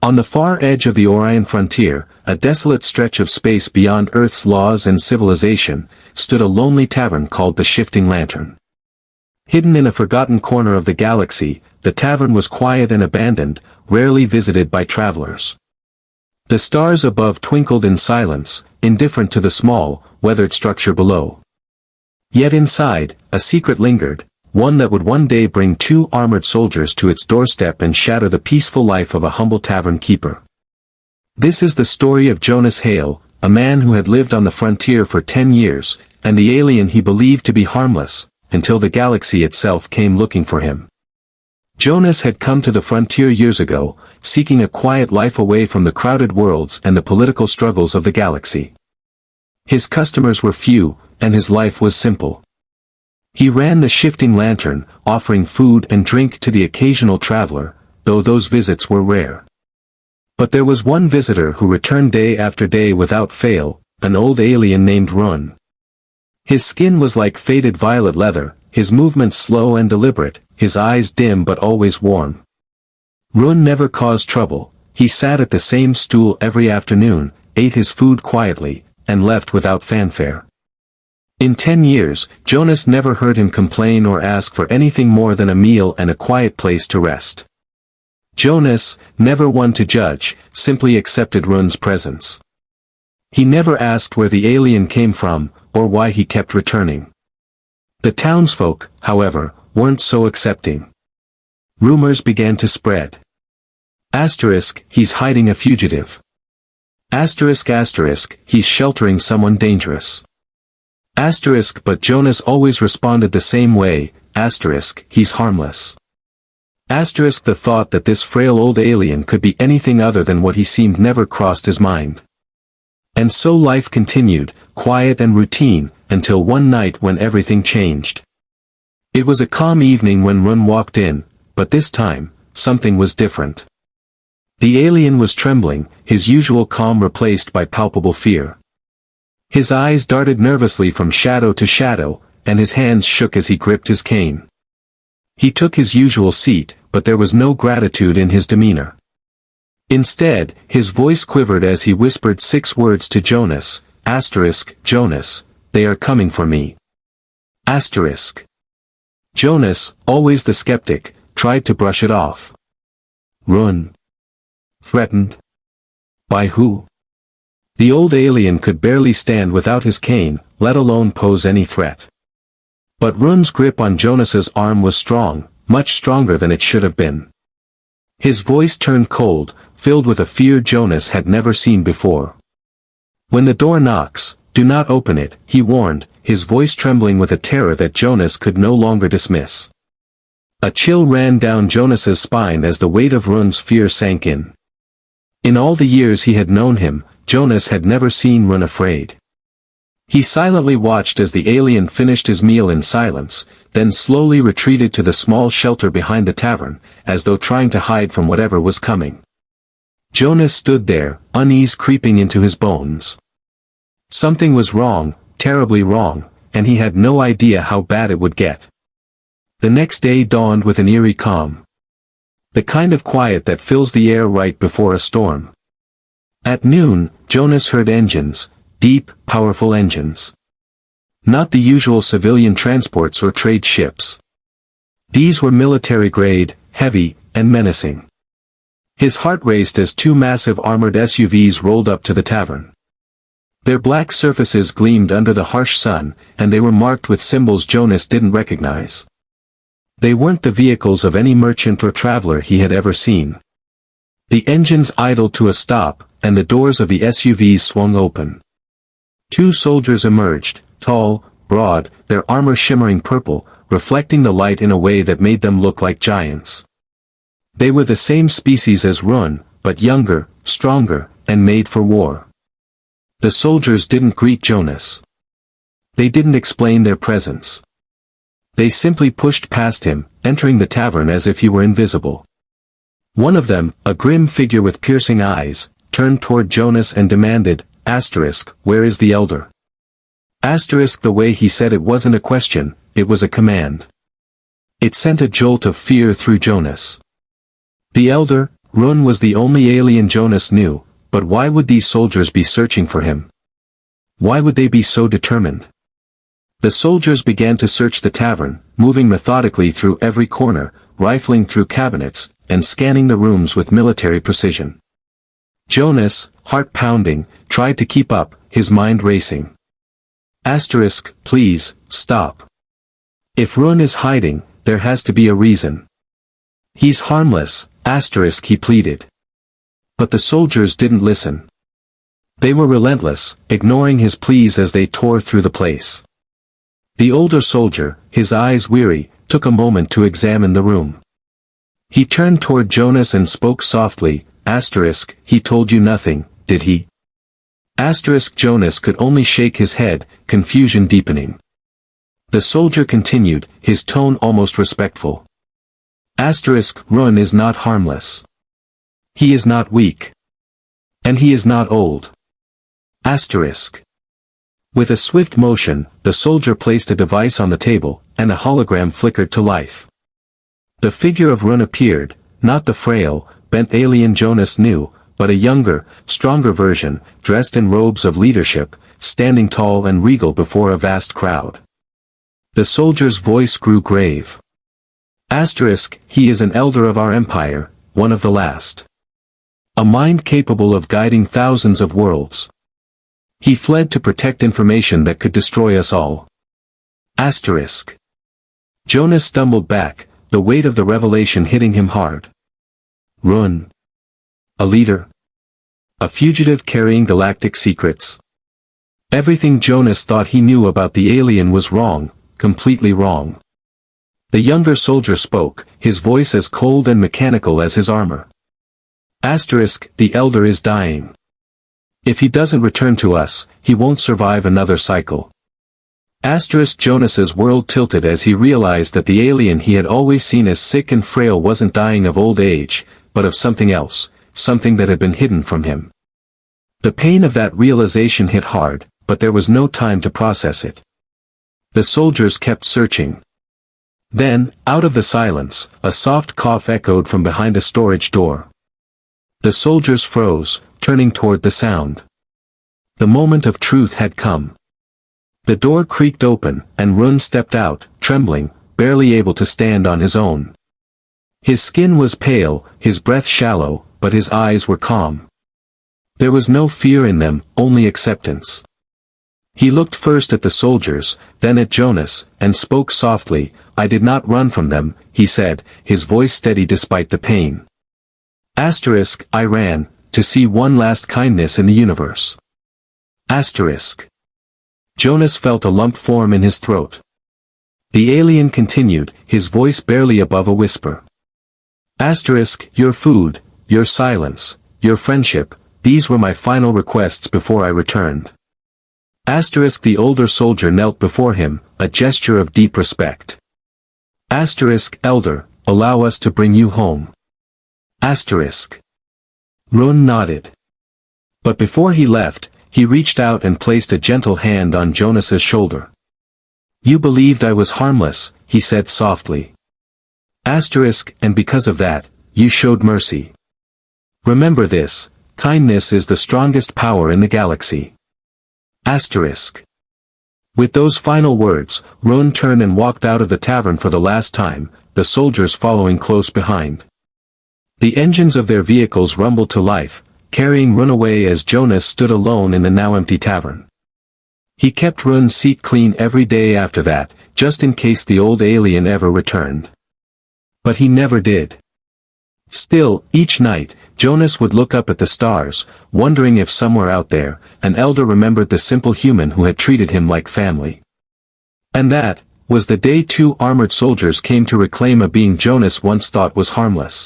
On the far edge of the Orion frontier, a desolate stretch of space beyond Earth's laws and civilization, stood a lonely tavern called the Shifting Lantern. Hidden in a forgotten corner of the galaxy, the tavern was quiet and abandoned, rarely visited by travelers. The stars above twinkled in silence, indifferent to the small, weathered structure below. Yet inside, a secret lingered, one that would one day bring 2 armored soldiers to its doorstep and shatter the peaceful life of a humble tavern keeper. This is the story of Jonas Hale, a man who had lived on the frontier for 10 years, and the alien he believed to be harmless, until the galaxy itself came looking for him. Jonas had come to the frontier years ago, seeking a quiet life away from the crowded worlds and the political struggles of the galaxy. His customers were few, and his life was simple. He ran the Shifting Lantern, offering food and drink to the occasional traveler, though those visits were rare. But there was one visitor who returned day after day without fail, an old alien named Run. His skin was like faded violet leather, his movements slow and deliberate, his eyes dim but always warm. Run never caused trouble, he sat at the same stool every afternoon, ate his food quietly, and left without fanfare. In 10 years, Jonas never heard him complain or ask for anything more than a meal and a quiet place to rest. Jonas, never one to judge, simply accepted Run's presence. He never asked where the alien came from, or why he kept returning. The townsfolk, however, weren't so accepting. Rumors began to spread. Asterisk, he's hiding a fugitive. Asterisk, he's sheltering someone dangerous. Asterisk, but Jonas always responded the same way, asterisk, he's harmless. Asterisk, the thought that this frail old alien could be anything other than what he seemed never crossed his mind. And so life continued, quiet and routine, until one night when everything changed. It was a calm evening when Run walked in, but this time, something was different. The alien was trembling, his usual calm replaced by palpable fear. His eyes darted nervously from shadow to shadow, and his hands shook as he gripped his cane. He took his usual seat, but there was no gratitude in his demeanor. Instead, his voice quivered as he whispered 6 words to Jonas, asterisk, Jonas, they are coming for me. Asterisk. Jonas, always the skeptic, tried to brush it off. Run. Threatened? By who? The old alien could barely stand without his cane, let alone pose any threat. But Run's grip on Jonas's arm was strong, much stronger than it should have been. His voice turned cold, filled with a fear Jonas had never seen before. When the door knocks, do not open it, he warned, his voice trembling with a terror that Jonas could no longer dismiss. A chill ran down Jonas's spine as the weight of Run's fear sank in. In all the years he had known him, Jonas had never seen Run afraid. He silently watched as the alien finished his meal in silence, then slowly retreated to the small shelter behind the tavern, as though trying to hide from whatever was coming. Jonas stood there, unease creeping into his bones. Something was wrong, terribly wrong, and he had no idea how bad it would get. The next day dawned with an eerie calm. The kind of quiet that fills the air right before a storm. At noon, Jonas heard engines, deep, powerful engines. Not the usual civilian transports or trade ships. These were military-grade, heavy, and menacing. His heart raced as 2 massive armored SUVs rolled up to the tavern. Their black surfaces gleamed under the harsh sun, and they were marked with symbols Jonas didn't recognize. They weren't the vehicles of any merchant or traveler he had ever seen. The engines idled to a stop, and the doors of the SUVs swung open. 2 soldiers emerged, tall, broad, their armor shimmering purple, reflecting the light in a way that made them look like giants. They were the same species as Run, but younger, stronger, and made for war. The soldiers didn't greet Jonas. They didn't explain their presence. They simply pushed past him, entering the tavern as if he were invisible. One of them, a grim figure with piercing eyes, turned toward Jonas and demanded, asterisk, where is the elder? Asterisk, the way he said it wasn't a question, it was a command. It sent a jolt of fear through Jonas. The elder, Run was the only alien Jonas knew, but why would these soldiers be searching for him? Why would they be so determined? The soldiers began to search the tavern, moving methodically through every corner, rifling through cabinets, and scanning the rooms with military precision. Jonas, heart pounding, tried to keep up, his mind racing. Asterisk, please, stop. If Run is hiding, there has to be a reason. He's harmless, asterisk, he pleaded. But the soldiers didn't listen. They were relentless, ignoring his pleas as they tore through the place. The older soldier, his eyes weary, took a moment to examine the room. He turned toward Jonas and spoke softly, asterisk, he told you nothing, did he? Asterisk, Jonas could only shake his head, confusion deepening. The soldier continued, his tone almost respectful. Asterisk, Run is not harmless. He is not weak. And he is not old. Asterisk. With a swift motion, the soldier placed a device on the table, and a hologram flickered to life. The figure of Run appeared, not the frail, bent alien Jonas knew, but a younger, stronger version, dressed in robes of leadership, standing tall and regal before a vast crowd. The soldier's voice grew grave. Asterisk, he is an elder of our empire, one of the last. A mind capable of guiding thousands of worlds. He fled to protect information that could destroy us all. Asterisk. Jonas stumbled back, the weight of the revelation hitting him hard. Run. A leader. A fugitive carrying galactic secrets. Everything Jonas thought he knew about the alien was wrong, completely wrong. The younger soldier spoke, his voice as cold and mechanical as his armor. Asterisk, the elder is dying. If he doesn't return to us, he won't survive another cycle. Asterisk, Jonas's world tilted as he realized that the alien he had always seen as sick and frail wasn't dying of old age, but of something else, something that had been hidden from him. The pain of that realization hit hard, but there was no time to process it. The soldiers kept searching. Then, out of the silence, a soft cough echoed from behind a storage door. The soldiers froze, turning toward the sound. The moment of truth had come. The door creaked open, and Run stepped out, trembling, barely able to stand on his own. His skin was pale, his breath shallow, but his eyes were calm. There was no fear in them, only acceptance. He looked first at the soldiers, then at Jonas, and spoke softly. I did not run from them, he said, his voice steady despite the pain. Asterisk, I ran, to see one last kindness in the universe. Asterisk. Jonas felt a lump form in his throat. The alien continued, his voice barely above a whisper. Asterisk, your food, your silence, your friendship, these were my final requests before I returned. Asterisk, the older soldier knelt before him, a gesture of deep respect. Asterisk, elder, allow us to bring you home. Asterisk. Run nodded. But before he left, he reached out and placed a gentle hand on Jonas's shoulder. You believed I was harmless, he said softly. Asterisk, and because of that, you showed mercy. Remember this, kindness is the strongest power in the galaxy. Asterisk. With those final words, Run turned and walked out of the tavern for the last time, the soldiers following close behind. The engines of their vehicles rumbled to life, carrying Run away as Jonas stood alone in the now empty tavern. He kept Run's seat clean every day after that, just in case the old alien ever returned. But he never did. Still, each night, Jonas would look up at the stars, wondering if somewhere out there, an elder remembered the simple human who had treated him like family. And that was the day 2 armored soldiers came to reclaim a being Jonas once thought was harmless.